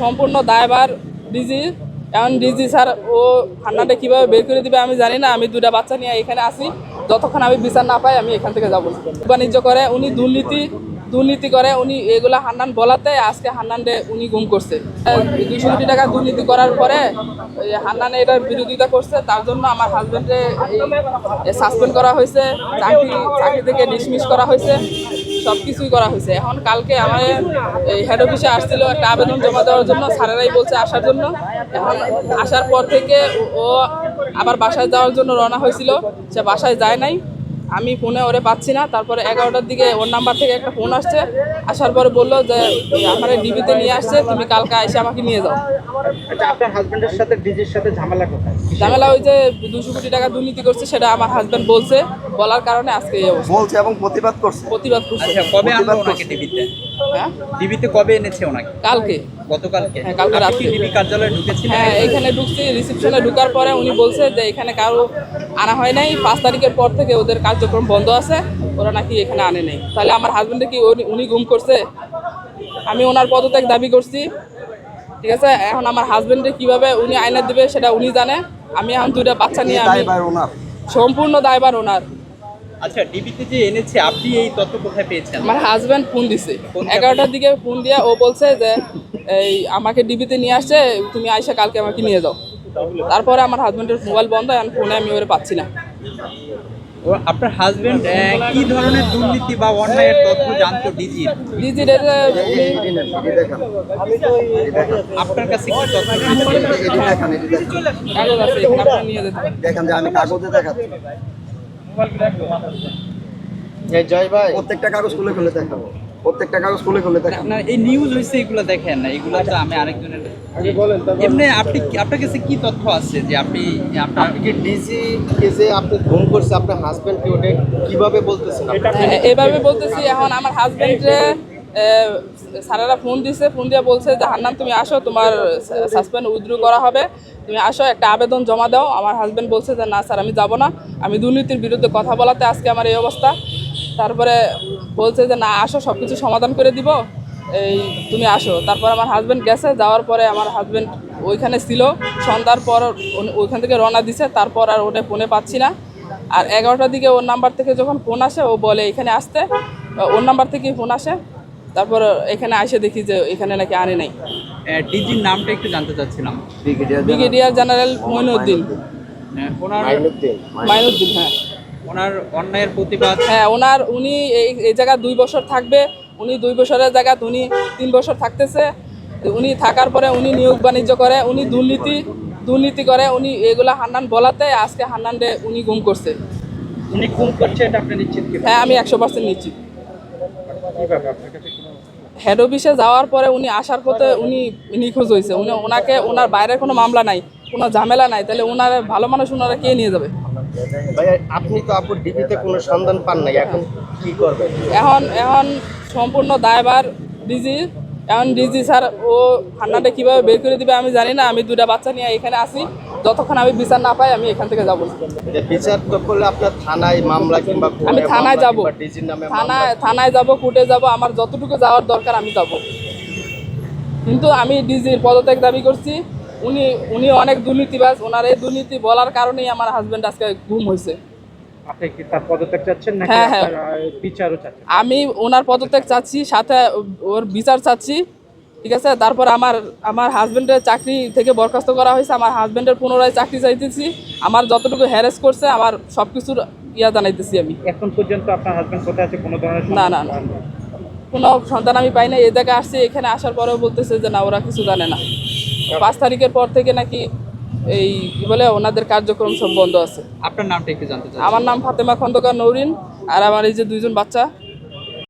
সম্পূর্ণ দায়ভার ডিজি। এখন ডিজি স্যার ও হান্নাটা কীভাবে বের করে দিবে আমি জানি না। আমি দুটা বাচ্চা নিয়ে এখানে আসি, যতক্ষণ আমি বিচার না পাই আমি এখান থেকে যাবো না। বাণিজ্য করে উনি, দুর্নীতি করে উনি, এগুলা হান্নান বলাতে আজকে হান্নানরে উনি গুম করছে। 200 কোটি টাকা দুর্নীতি করার পরে হান্নানে এটার বিরোধিতা করছে, তার জন্য আমার হাজবেন্ডে সাসপেন্ড করা হয়েছে, চাকরি থেকে ডিসমিস করা হয়েছে, সব কিছুই করা হয়েছে। এখন কালকে আমার হেড অফিসে আসছিল একটা আবেদন জমা দেওয়ার জন্য, স্যারেরাই বলছে আসার জন্য। এখন আসার পর থেকে ও আবার বাসায় যাওয়ার জন্য রওনা হয়েছিল, সে বাসায় যায় নাই। আমি ফোনে ওরে পাচ্ছি না। তারপরে 11টার দিকে ওর নাম্বার থেকে একটা ফোন আসছে, আসার পরে বললো যে আমার ডিবিতে নিয়ে আসছে, তুমি কালকে এসে আমাকে নিয়ে যাও। আপনার হাজবেন্ডের সাথে ডিজির সাথে ঝামেলা কোথায়? ঝামেলা ওই যে 200 কোটি টাকা দুর্নীতি করছে, সেটা আমার হাজবেন্ড বলছে, বলার কারণে আজকে এই অবস্থা। বলছে এবং প্রতিবাদ করছে। আচ্ছা, কবে আনলো ওনাকে ডিবিতে? হ্যাঁ, ডিবিতে কবে এনেছে ওনাকে? কালকে। গতকালকে? হ্যাঁ, কালকে আপনি রাত্রে। কি ডিবি কার্যালয়ে ঢুকেছিলেন? হ্যাঁ, এখানে ঢুকছি। রিসেপশনে ঢুকার পরে উনি বলছে যে এখানে কারো আনা হয় নাই, 5 তারিখের পর থেকে ওদের কার্যক্রম বন্ধ আছে, ওরা নাকি এখানে আনে নাই। তাহলে আমার হাজবেন্ডে কি উনি গুম করছে? আমি ওনার পদত্যাগ দাবি করছি, ঠিক আছে। এখন আমার হাজবেন্ডে কিভাবে উনি আইনে দেবে সেটা উনি জানে। আমি এখন দুইটা বাচ্চা নিয়ে আমি সম্পূর্ণ দায়ভার ওনার। আচ্ছা, ডিবিতে যে এনেছে আপনি এই তথ্য কোথায় পেয়েছেন? আমার হাজবেন্ড ফোন দিছে 11টার দিকে, ফোন দিয়ে ও বলছে যে এই আমাকে ডিবিতে নিয়ে আসছে, তুমি আইসা কালকে আমাকে নিয়ে যাও। তারপরে আমার হাজবেন্ডের মোবাইল বন্ধ, এখন ফোনে আমি ওরে পাচ্ছি না। আপনার হাজবেন্ড কি ধরনের দুর্নীতি বা অন্যায়ের তথ্য জানতো ডিজির? ডিজির আপনার কাছে কি তথ্য কাগজ আছে, এখানে আপনি নিয়ে যেতে পারেন। দেখেন যে আমি কাগজে দেখাচ্ছি, জয় ভাই, প্রত্যেকটা কাগজ খুলে খুলে দেখাবো, প্রত্যেকটা কাগজ খুলে খুলে দেখাবো। আপনার এই নিউজ হয়েছে, এগুলো দেখেন না, এগুলো তো আমি আরেকজনের এমনি আপনার কাছে কি তথ্য আছে যে আপনি কি ডিজি কে যে আপনি ফোন করছে আপনার হাজবেন্ড কি ওটা কিভাবে বলতেছেন? এইভাবে বলতেছি। এখন আমার হাজবেন্ডে স্যারেরা ফোন দিছে, ফোন দিয়ে বলছে যে হান্নান তুমি আসো, তোমার সাসপেন্ড উইথড্র করা হবে, তুমি আসো, একটা আবেদন জমা দাও। আমার হাজবেন্ড বলছে যে না স্যার, আমি যাব না, আমি দুর্নীতির বিরুদ্ধে কথা বলাতে আজকে আমার এই অবস্থা। তারপরে বলছে যে না আসো, সব কিছু সমাধান করে দিব, এই তুমি আসো। তারপর আমার হাজবেন্ড গেছে, যাওয়ার পরে আমার হাজবেন্ড ওইখানে ছিল, সন্ধ্যার পর ওইখান থেকে রওনা দিছে। তারপর আর ওটা ফোনে পাচ্ছি না। আর 11টার দিকে ওর নাম্বার থেকে যখন ফোন আসে, ও বলে এখানে আসতে, ওর নাম্বার থেকেই ফোন আসে। তারপর এখানে এসে দেখি যে এখানে নাকি আনে নাই। ডিজির নামটা একটু জানতে চাচ্ছিলাম। Brigadier general Moinuddin. ওনার মাইনুদ্দিন, হ্যাঁ। ওনার অন্যায়ের প্রতিবাদ, হ্যাঁ, উনি এই জায়গায় 2 বছর থাকবে। উনি 2 বছরের জায়গায় উনি 3 বছর থাকতেছে। উনি থাকার পরে উনি নিয়োগ বাণিজ্য করে, উনি দুর্নীতি করে উনি, এগুলা হান্নান বলাতে আজকে হান্নানরে উনি গুম করছে। উনি খুন করছে এটা আপনি নিশ্চিত কি? হ্যাঁ, আমি 100% নিশ্চিত। হেড অফিসে যাওয়ার পরে উনি আসার পথে উনি নিখোঁজ হয়েছে। ওনার বাইরের কোনো মামলা নাই, কোনো ঝামেলা নাই, তাহলে ওনার ভালো মানুষ ওনারা কে নিয়ে যাবে? ভাই আপনি তো আপুর ডিবিতে কোনো সন্ধান পান নাই, এখন কি করবেন? এখন সম্পূর্ণ দায়ভার ডিজি। এখন ডিজি স্যার ও হান্নাটা কীভাবে বের করে দিবে আমি জানি না। আমি দুটা বাচ্চা নিয়ে এখানে আসি, যতক্ষণ আমি বিচার না পাই আমি এখান থেকে যাবো না। বিচার তো করলে আপনার থানায় মামলা কিংবা আমি থানায় যাব, ডিজির নামে থানায় যাব, কোর্টে যাব, আমার যতটুকু যাওয়ার দরকার আমি যাব। কিন্তু আমি ডিজির পদত্যাগ দাবি করছি। উনি অনেক দুর্নীতিবাজ, ওনার এই দুর্নীতি বলার কারণেই আমার হাজবেন্ড আজকে গুম হয়েছে। আপনি কি তার পদত্যাগ চাচ্ছেন নাকি হ্যাঁ, হ্যাঁ, বিচারও চাচ্ছেন? আমি ওনার পদত্যাগ চাচ্ছি, সাথে ওর বিচার চাচ্ছি, ঠিক আছে। তারপর আমার হাজবেন্ডের চাকরি থেকে বরখাস্ত করা হয়েছে, আমার হাজবেন্ডের পুনরায় চাকরি চাইতেছি। আমার যতটুকু হ্যারেস করছে আমার সব কিছুর জানাইতেছি আমি। এখন পর্যন্ত আপনার হাজবেন্ড কোথায় আছে? কোনো ধরনের না, কোনো সন্তান আমি পাই না। এই জায়গায় আসছি, এখানে আসার পরেও বলতেছে যে না, ওরা কিছু জানে না। 5 তারিখের পর থেকে নাকি এই কি বলে ওনাদের কার্যক্রম সব বন্ধ আছে। আপনার নামটা একটু জানতে চাই। আমার নাম ফাতেমা খন্দকার নৌরিন, আর আমার এই যে 2জন বাচ্চা।